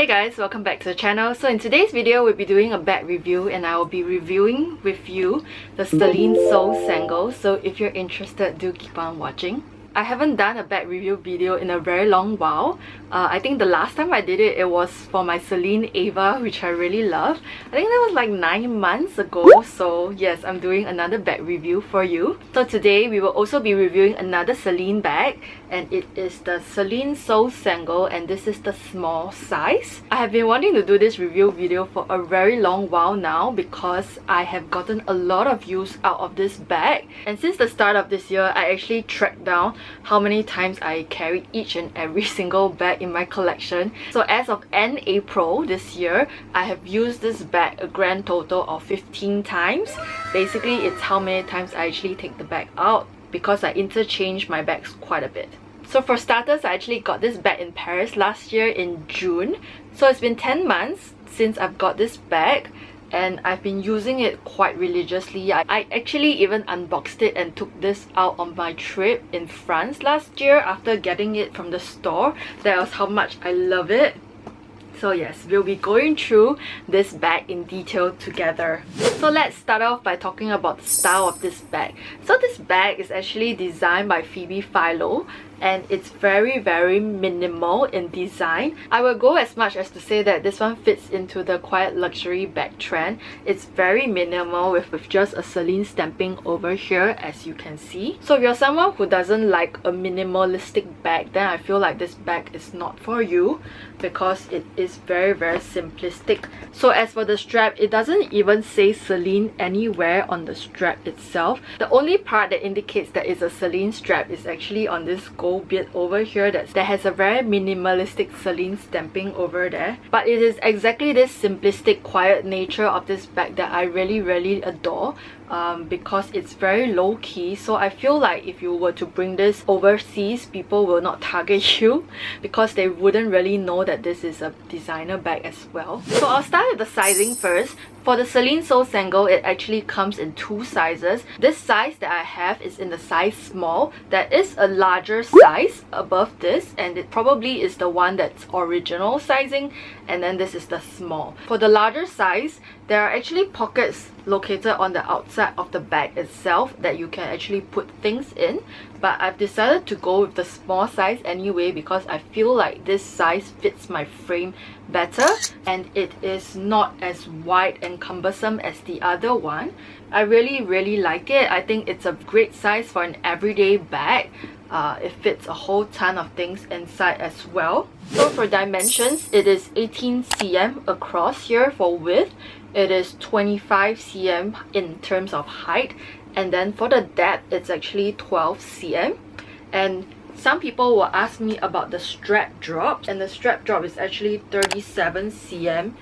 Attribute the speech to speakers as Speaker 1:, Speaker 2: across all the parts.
Speaker 1: Hey guys, welcome back to the channel. So in today's video, we'll be doing a bag review and I will be reviewing with you the Celine Seau Sangle. So if you're interested, do keep on watching. I haven't done a bag review video in a very long while. I think the last time I did it, it was for my Celine Ava, which I really love. I think that was like 9 months ago. So yes, I'm doing another bag review for you. So today we will also be reviewing another Celine bag, and it is the Celine Seau Sangle, and this is the small size. I have been wanting to do this review video for a very long while now because I have gotten a lot of use out of this bag. And since the start of this year, I actually tracked down how many times I carry each and every single bag in my collection. So as of end April this year, I have used this bag a grand total of 15 times. Basically, it's how many times I actually take the bag out because I interchange my bags quite a bit. So for starters, I actually got this bag in Paris last year in June. So it's been 10 months since I've got this bag, and I've been using it quite religiously. I actually even unboxed it and took this out on my trip in France last year after getting it from the store. That was how much I love it. So yes, we'll be going through this bag in detail together. So let's start off by talking about the style of this bag. So this bag is actually designed by Phoebe Philo, and it's very minimal in design. I will go as much as to say that this one fits into the quiet luxury bag trend. It's very minimal with just a Celine stamping over here, as you can see. So if you're someone who doesn't like a minimalistic bag, then I feel like this bag is not for you because it is very simplistic. So as for the strap, it doesn't even say Celine anywhere on the strap itself. The only part that indicates that it's a Celine strap is actually on this gold bit over here that has a very minimalistic Celine stamping over there. But it is exactly this simplistic, quiet nature of this bag that I really adore. Because it's very low-key. So I feel like if you were to bring this overseas, people will not target you because they wouldn't really know that this is a designer bag as well. So I'll start with the sizing first. For the Celine Seau Sangle, it actually comes in 2 sizes. This size that I have is in the size small. There is a larger size above this, and it probably is the one that's original sizing, and then this is the small. For the larger size, there are actually pockets located on the outside of the bag itself that you can actually put things in, but I've decided to go with the small size anyway because I feel like this size fits my frame better, and it is not as wide and cumbersome as the other one. I really like it. I think it's a great size for an everyday bag. It fits a whole ton of things inside as well. So for dimensions, it is 18 cm across here for width. It is 25 cm in terms of height, and then for the depth, it's actually 12 cm. And some people will ask me about the strap drop, and the strap drop is actually 37 cm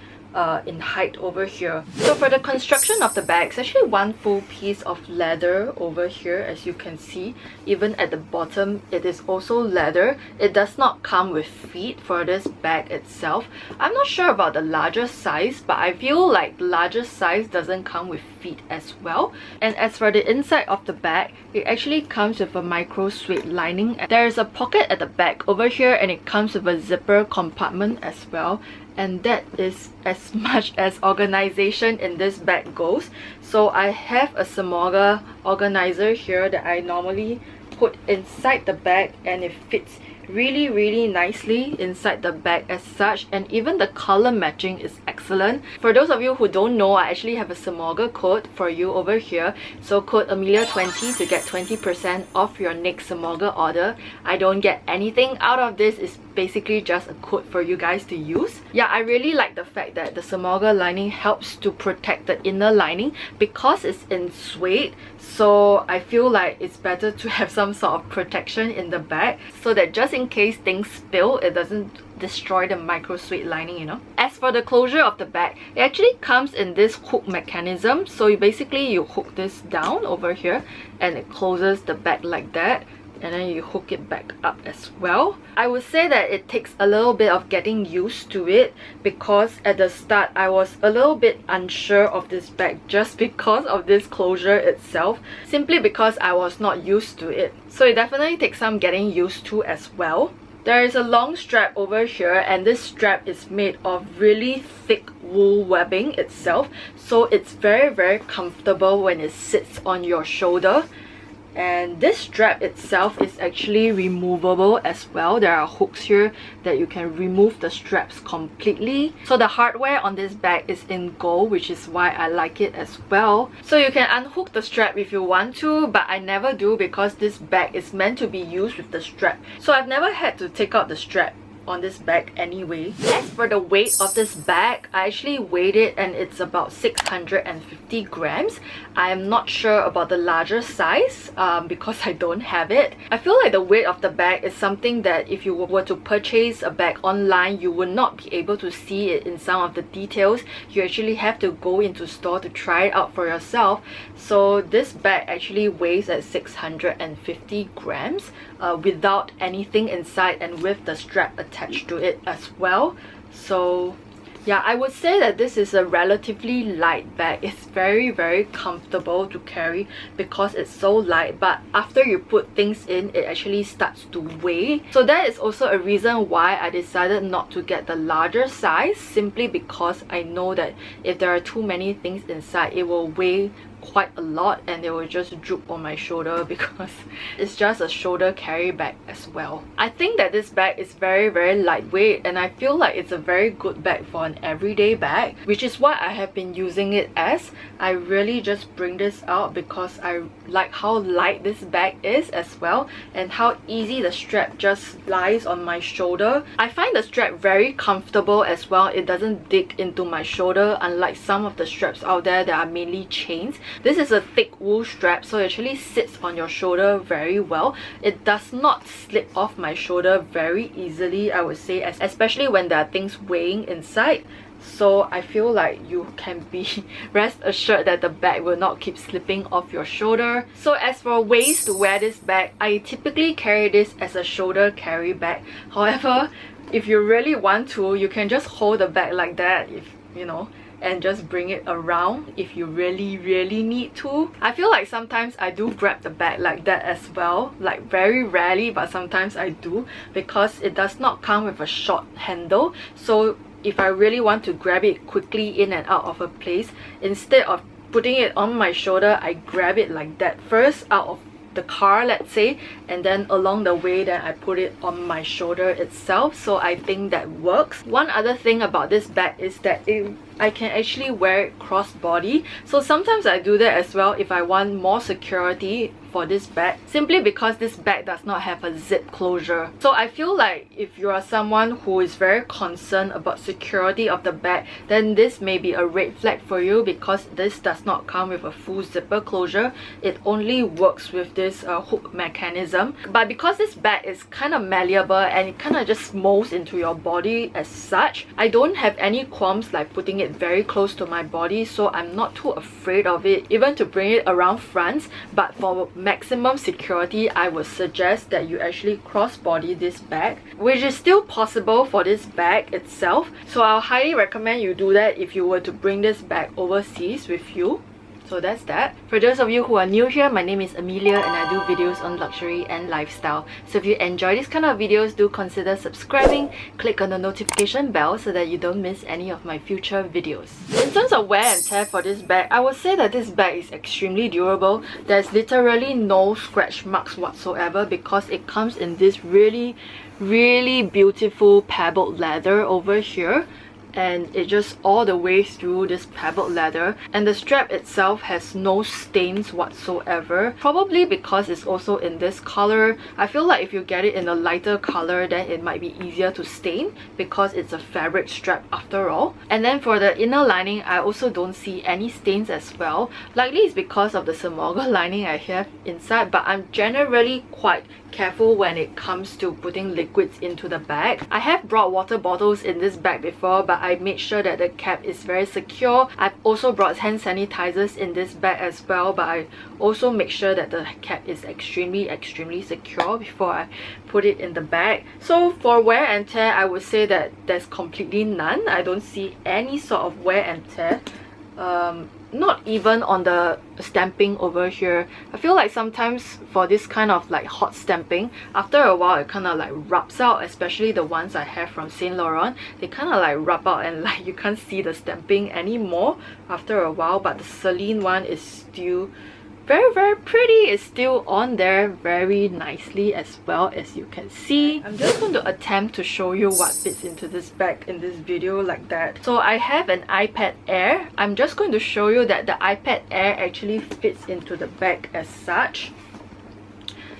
Speaker 1: in height over here. So for the construction of the bag, it's actually one full piece of leather over here, as you can see. Even at the bottom, it is also leather. It does not come with feet for this bag itself. I'm not sure about the larger size, but I feel like the larger size doesn't come with feet as well. And as for the inside of the bag, it actually comes with a micro suede lining. There is a pocket at the back over here, and it comes with a zipper compartment as well. And that is as much as organization in this bag goes. So I have a Semoga organizer here that I normally put inside the bag, and it fits really nicely inside the bag as such, and even the color matching is excellent. For those of you who don't know, I actually have a Semoga code for you over here. So code Amelia20 to get 20% off your next Semoga order. I don't get anything out of this. It's basically just a code for you guys to use. Yeah, I really like the fact that the Semoga lining helps to protect the inner lining because it's in suede. So I feel like it's better to have some sort of protection in the bag so that just in case things spill, it doesn't destroy the micro suede lining, you know. As for the closure of the bag, it actually comes in this hook mechanism. So you hook this down over here and it closes the bag like that. and then you hook it back up as well. I would say that it takes a little bit of getting used to it, because at the start I was a little bit unsure of this bag just because of this closure itself, simply because I was not used to it. So it definitely takes some getting used to as well. There is a long strap over here, and this strap is made of really thick wool webbing itself, so it's very comfortable when it sits on your shoulder. And this strap itself is actually removable as well. There are hooks here that you can remove the straps completely. So the hardware on this bag is in gold, which is why I like it as well. So you can unhook the strap if you want to, but I never do because this bag is meant to be used with the strap. So I've never had to take out the strap on this bag anyway. As for the weight of this bag, I actually weighed it and it's about 650 grams. I am not sure about the larger size because I don't have it. I feel like the weight of the bag is something that if you were to purchase a bag online, you would not be able to see it in some of the details. You actually have to go into store to try it out for yourself. So this bag actually weighs at 650 grams without anything inside and with the strap attached to it as well. So yeah, I would say that this is a relatively light bag. It's very comfortable to carry because it's so light, but after you put things in, it actually starts to weigh. So that is also a reason why I decided not to get the larger size, simply because I know that if there are too many things inside, it will weigh quite a lot and they will just droop on my shoulder because it's just a shoulder carry bag as well. I think that this bag is very lightweight, and I feel like it's a very good bag for an everyday bag, which is what I have been using it as. I really just bring this out because I like how light this bag is as well, and how easy the strap just lies on my shoulder. I find the strap very comfortable as well. It doesn't dig into my shoulder, unlike some of the straps out there that are mainly chains. This is a thick wool strap, so it actually sits on your shoulder very well. It does not slip off my shoulder very easily, I would say, especially when there are things weighing inside. So I feel like you can be rest assured that the bag will not keep slipping off your shoulder. So as for ways to wear this bag, I typically carry this as a shoulder carry bag. However, if you really want to, you can just hold the bag like that, if you know, and just bring it around if you really need to. I feel like sometimes I do grab the bag like that as well, like very rarely, but sometimes I do, because it does not come with a short handle. So if I really want to grab it quickly in and out of a place, instead of putting it on my shoulder, I grab it like that first out of the car, let's say, and then along the way then I put it on my shoulder itself. So I think that works. One other thing about this bag is that I can actually wear it cross-body. So sometimes I do that as well if I want more security for this bag, simply because this bag does not have a zip closure. So I feel like if you are someone who is very concerned about security of the bag, then this may be a red flag for you, because this does not come with a full zipper closure. It only works with this hook mechanism. But because this bag is kind of malleable and it kind of just molds into your body as such, I don't have any qualms like putting it very close to my body, so I'm not too afraid of it, even to bring it around front. But for maximum security, I would suggest that you actually cross-body this bag, which is still possible for this bag itself. So I'll highly recommend you do that if you were to bring this bag overseas with you. So that's that. For those of you who are new here, my name is Amelia and I do videos on luxury and lifestyle. So if you enjoy these kind of videos, do consider subscribing, click on the notification bell so that you don't miss any of my future videos. In terms of wear and tear for this bag, I would say that this bag is extremely durable. There's literally no scratch marks whatsoever because it comes in this really beautiful pebbled leather over here, and it just all the way through this pebbled leather, and the strap itself has no stains whatsoever, probably because it's also in this color. I feel like if you get it in a lighter color, then it might be easier to stain because it's a fabric strap after all. And then for the inner lining, I also don't see any stains as well. Likely it's because of the smogger lining I have inside, but I'm generally quite careful when it comes to putting liquids into the bag. I have brought water bottles in this bag before, but I made sure that the cap is very secure. I've also brought hand sanitizers in this bag as well, but I also make sure that the cap is extremely secure before I put it in the bag. So for wear and tear, I would say that there's completely none. I don't see any sort of wear and tear. not even on the stamping over here. I feel like sometimes for this kind of like hot stamping, after a while it kind of like rubs out, especially the ones I have from Saint Laurent. They kind of like rub out and like you can't see the stamping anymore after a while. But the Celine one is still very pretty. It's still on there very nicely as well, as you can see. I'm just going to attempt to show you what fits into this bag in this video like that. So I have an iPad Air. I'm just going to show you that the iPad Air actually fits into the bag as such.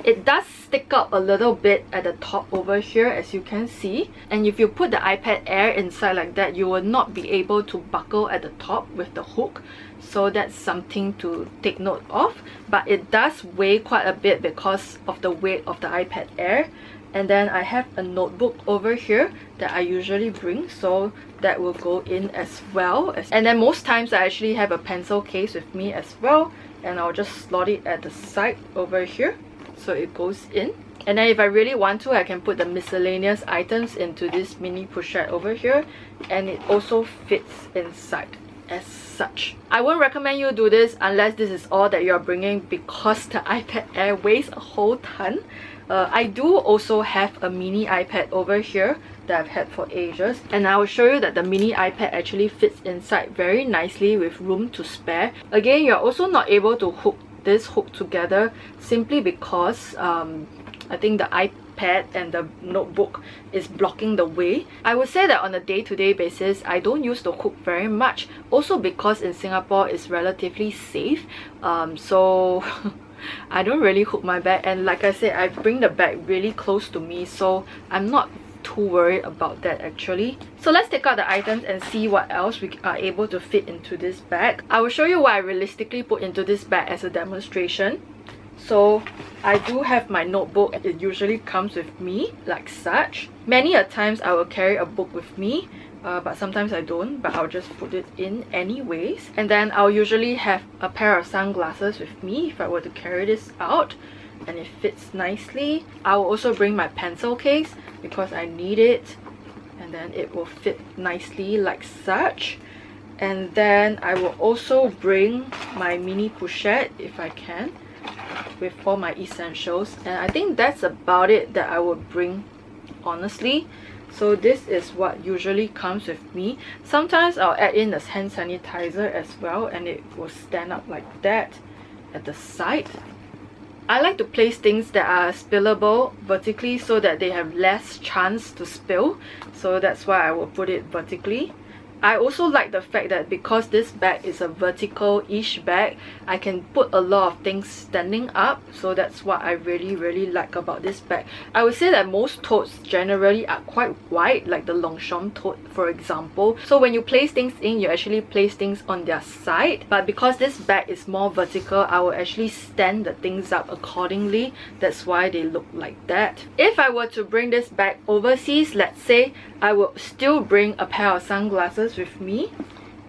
Speaker 1: It does stick up a little bit at the top over here, as you can see, and if you put the iPad Air inside like that, you will not be able to buckle at the top with the hook. So that's something to take note of. But it does weigh quite a bit because of the weight of the iPad Air. And then I have a notebook over here that I usually bring, so that will go in as well. And then most times I actually have a pencil case with me as well, and I'll just slot it at the side over here so it goes in. And then if I really want to, I can put the miscellaneous items into this mini pochette over here, and it also fits inside as such. I won't recommend you do this unless this is all that you're bringing, because the iPad Air weighs a whole ton. I do also have a mini iPad over here that I've had for ages, and I will show you that the mini iPad actually fits inside very nicely with room to spare. Again, you're also not able to hook this hook together simply because I think the iPad and the notebook is blocking the way. I would say that on a day-to-day basis, I don't use the hook very much, also because in Singapore it's relatively safe, so I don't really hook my bag. And like I said, I bring the bag really close to me, so I'm not too worried about that actually. So let's take out the items and see what else we are able to fit into this bag. I will show you what I realistically put into this bag as a demonstration. So I do have my notebook. It usually comes with me like such. Many a times I will carry a book with me, but sometimes I don't, but I'll just put it in anyways. And then I'll usually have a pair of sunglasses with me if I were to carry this out, and it fits nicely. I will also bring my pencil case because I need it, and then it will fit nicely like such. And then I will also bring my mini pochette if I can, with all my essentials, and I think that's about it that I would bring, honestly. So this is what usually comes with me. Sometimes I'll add in a hand sanitizer as well, and it will stand up like that at the side. I like to place things that are spillable vertically so that they have less chance to spill, so that's why I will put it vertically. I also like the fact that because this bag is a vertical-ish bag, I can put a lot of things standing up, so that's what I really like about this bag. I would say that most totes generally are quite wide, like the Longchamp tote for example. So when you place things in, you actually place things on their side, but because this bag is more vertical, I will actually stand the things up accordingly. That's why they look like that. If I were to bring this bag overseas, let's say, I will still bring a pair of sunglasses with me,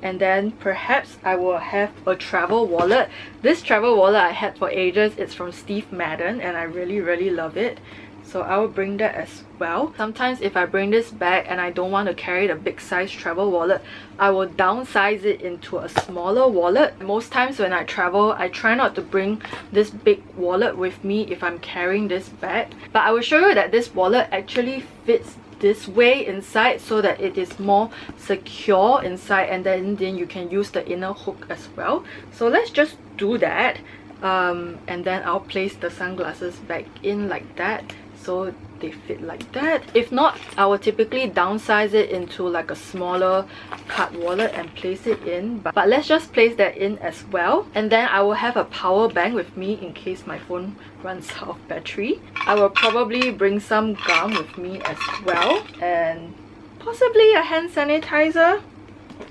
Speaker 1: and then perhaps I will have a travel wallet. This travel wallet I had for ages. It's from Steve Madden and I really love it, so I will bring that as well. Sometimes if I bring this bag and I don't want to carry the big size travel wallet, I will downsize it into a smaller wallet. Most times when I travel, I try not to bring this big wallet with me if I'm carrying this bag, but I will show you that this wallet actually fits this way inside so that it is more secure inside, and then you can use the inner hook as well. So let's just do that, and then I'll place the sunglasses back in like that so they fit like that. If not, I will typically downsize it into like a smaller card wallet and place it in, but let's just place that in as well. And then I will have a power bank with me in case my phone runs out of battery. I will probably bring some gum with me as well, and possibly a hand sanitizer,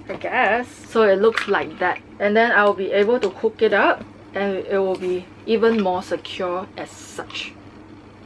Speaker 1: I guess. So it looks like that, and then I will be able to hook it up and it will be even more secure as such.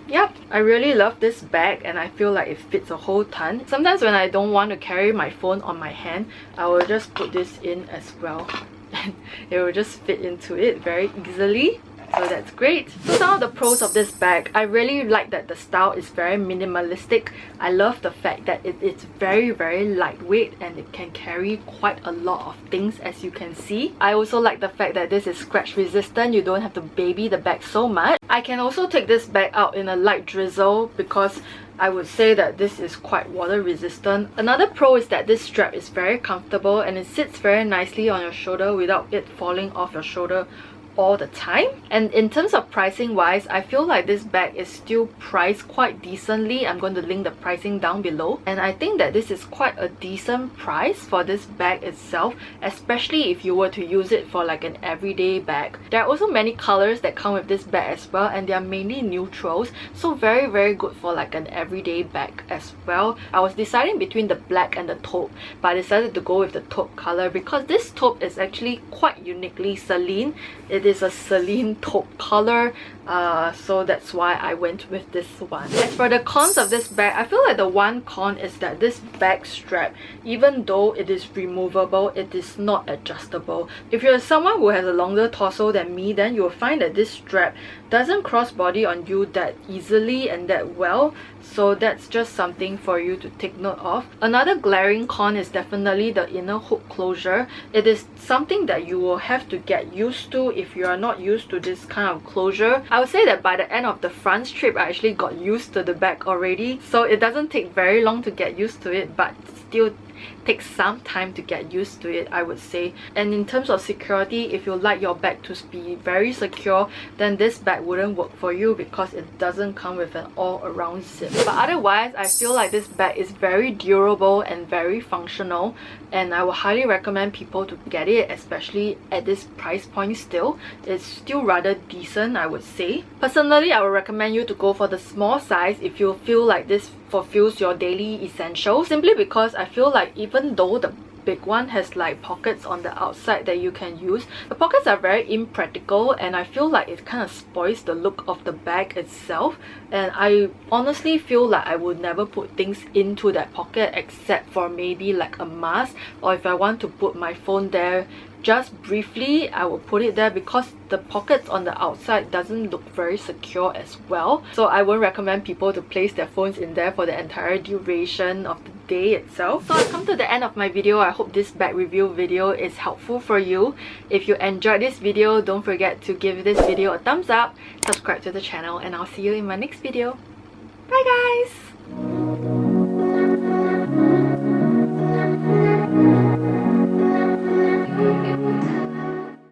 Speaker 1: Yep, I really love this bag and I feel like it fits a whole ton. Sometimes when I don't want to carry my phone on my hand, I will just put this in as well and it will just fit into it very easily. so that's great. So some of the pros of this bag, I really like that the style is very minimalistic. I love the fact that it's very lightweight and it can carry quite a lot of things, as you can see. I also like the fact that this is scratch resistant. You don't have to baby the bag so much. I can also take this bag out in a light drizzle because I would say that this is quite water resistant. Another pro is that this strap is very comfortable and it sits very nicely on your shoulder without it falling off your shoulder all the time. And in terms of pricing wise, I feel like this bag is still priced quite decently. I'm going to link the pricing down below, and I think that this is quite a decent price for this bag itself, especially if you were to use it for like an everyday bag. There are also many colors that come with this bag as well, and they are mainly neutrals, so very good for like an everyday bag as well. I was deciding between the black and the taupe, but I decided to go with the taupe color because this taupe is actually quite uniquely Celine. It is a Celine taupe color, so that's why I went with this one. As for the cons of this bag, I feel like the one con is that this bag strap, even though it is removable, it is not adjustable. If you're someone who has a longer torso than me, then you'll find that this strap doesn't cross body on you that easily and that well, so that's just something for you to take note of. Another glaring con is definitely the inner hook closure. It is something that you will have to get used to if you are not used to this kind of closure. I would say that by the end of the front strip, I actually got used to the bag already, so it doesn't take very long to get used to it, but still takes some time to get used to it, I would say. And in terms of security, if you like your bag to be very secure, then this bag wouldn't work for you because it doesn't come with an all-around zip. But otherwise, I feel like this bag is very durable and very functional, and I would highly recommend people to get it, especially at this price point still. It's still rather decent, I would say. Personally, I would recommend you to go for the small size if you feel like this fulfills your daily essentials, simply because I feel like even though the big one has like pockets on the outside that you can use, the pockets are very impractical, and I feel like it kind of spoils the look of the bag itself. And I honestly feel like I would never put things into that pocket except for maybe like a mask, or if I want to put my phone there just briefly, I will put it there, because the pockets on the outside doesn't look very secure as well. So I won't recommend people to place their phones in there for the entire duration of the day itself. So I've come to the end of my video. I hope this bag review video is helpful for you. If you enjoyed this video, don't forget to give this video a thumbs up, subscribe to the channel, and I'll see you in my next video. Bye guys!